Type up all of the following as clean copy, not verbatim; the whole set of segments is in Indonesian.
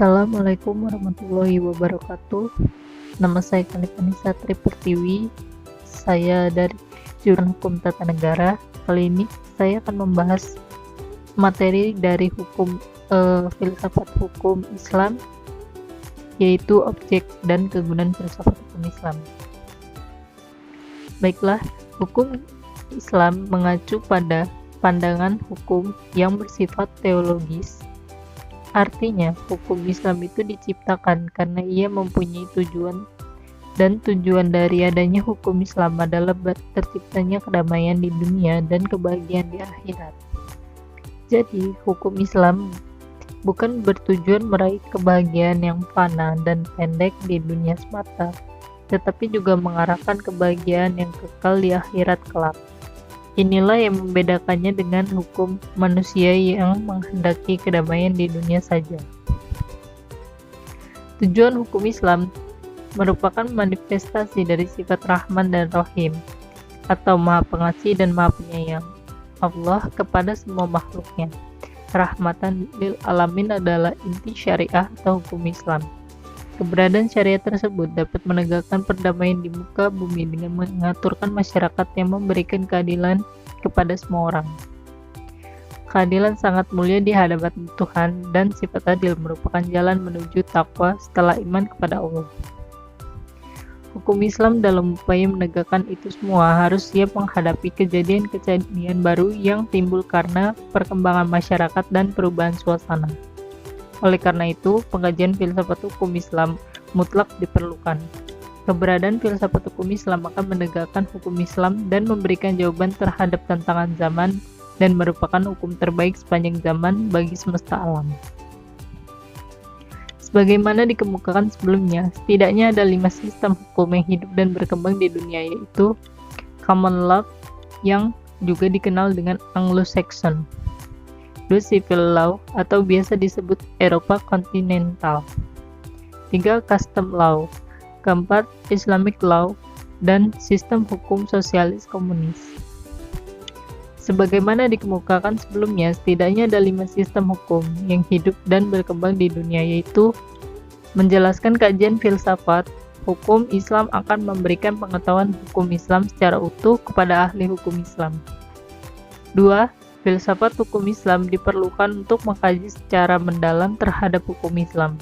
Assalamualaikum warahmatullahi wabarakatuh. Nama saya Kanisa Tripertiwi. Saya dari Jurusan Hukum Tata Negara. Kali ini saya akan membahas materi dari filsafat hukum Islam, yaitu objek dan kegunaan filsafat hukum Islam. Baiklah, hukum Islam mengacu pada pandangan hukum yang bersifat teologis. Artinya, hukum Islam itu diciptakan karena ia mempunyai tujuan, dan tujuan dari adanya hukum Islam adalah terciptanya kedamaian di dunia dan kebahagiaan di akhirat. Jadi, hukum Islam bukan bertujuan meraih kebahagiaan yang fana dan pendek di dunia semata, tetapi juga mengarahkan kebahagiaan yang kekal di akhirat kelak. Inilah yang membedakannya dengan hukum manusia yang menghendaki kedamaian di dunia saja. Tujuan hukum Islam merupakan manifestasi dari sifat Rahman dan Rahim, atau Maha Pengasih dan Maha Penyayang Allah kepada semua makhluknya. Rahmatan lil alamin adalah inti syariah atau hukum Islam. Keberadaan syariat tersebut dapat menegakkan perdamaian di muka bumi dengan mengaturkan masyarakat yang memberikan keadilan kepada semua orang. Keadilan sangat mulia di hadapan Tuhan, dan sifat adil merupakan jalan menuju takwa setelah iman kepada Allah. Hukum Islam dalam upaya menegakkan itu semua harus siap menghadapi kejadian-kejadian baru yang timbul karena perkembangan masyarakat dan perubahan suasana. Oleh karena itu, pengkajian filsafat hukum Islam mutlak diperlukan. Keberadaan filsafat hukum Islam akan menegakkan hukum Islam dan memberikan jawaban terhadap tantangan zaman, dan merupakan hukum terbaik sepanjang zaman bagi semesta alam. Sebagaimana dikemukakan sebelumnya, setidaknya ada 5 sistem hukum yang hidup dan berkembang di dunia, yaitu common law yang juga dikenal dengan Anglo-Saxon, civil law atau biasa disebut Eropa kontinental, 3 custom law, 4 Islamic law, dan sistem hukum sosialis komunis. Sebagaimana dikemukakan sebelumnya, setidaknya ada 5 sistem hukum yang hidup dan berkembang di dunia, yaitu menjelaskan kajian filsafat hukum Islam akan memberikan pengetahuan hukum Islam secara utuh kepada ahli hukum Islam. 2. Filsafat hukum Islam diperlukan untuk mengkaji secara mendalam terhadap hukum Islam.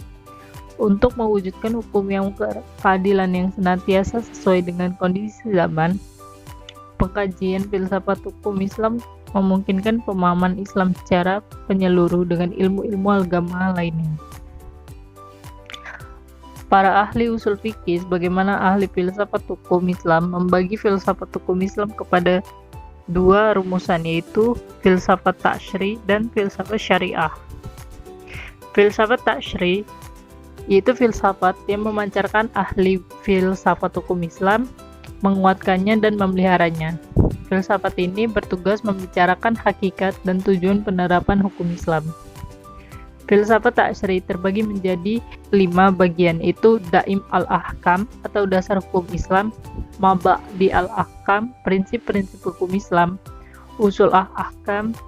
Untuk mewujudkan hukum yang keadilan yang senantiasa sesuai dengan kondisi zaman, pengkajian filsafat hukum Islam memungkinkan pemahaman Islam secara menyeluruh dengan ilmu-ilmu agama lainnya. Para ahli usul fikih sebagaimana ahli filsafat hukum Islam membagi filsafat hukum Islam kepada 2 rumusan, yaitu filsafat ta'syri dan filsafat syariah. Filsafat ta'syri yaitu filsafat yang memancarkan ahli filsafat hukum Islam, menguatkannya dan memeliharanya. Filsafat ini bertugas membicarakan hakikat dan tujuan penerapan hukum Islam. Filsafat ta'syri terbagi menjadi 5 bagian, yaitu Daim al-Ahkam atau dasar hukum Islam, Mabadi al-Ahkam, prinsip-prinsip hukum Islam, Usul al-Ahkam,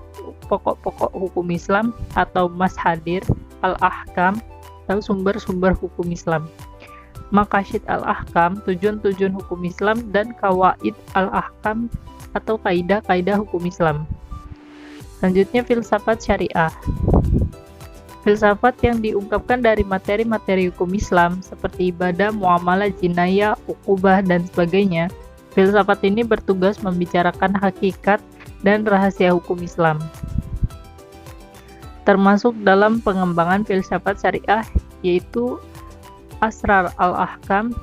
pokok-pokok hukum Islam, atau Mashadir al-Ahkam, atau sumber-sumber hukum Islam, Maqasid al-Ahkam, tujuan-tujuan hukum Islam, dan Qawaid al-Ahkam atau kaidah-kaidah hukum Islam. Selanjutnya, filsafat syariah. Filsafat yang diungkapkan dari materi-materi hukum Islam seperti ibadah, muamalah, jinayah, uqubah, dan sebagainya. Filsafat ini bertugas membicarakan hakikat dan rahasia hukum Islam. Termasuk dalam pengembangan filsafat syariah yaitu Asrar al-Ahkam,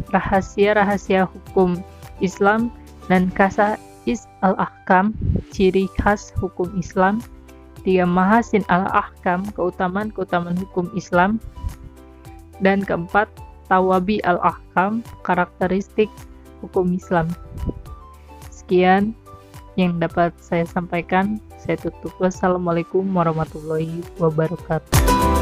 rahasia-rahasia hukum Islam, dan Khasa'is al-Ahkam, ciri khas hukum Islam, 3 Mahasin al-Ahkam, keutamaan-keutamaan hukum Islam, dan 4 Tawabi al-Ahkam, karakteristik hukum Islam. Sekian yang dapat saya sampaikan. Saya tutup. Wassalamualaikum warahmatullahi wabarakatuh.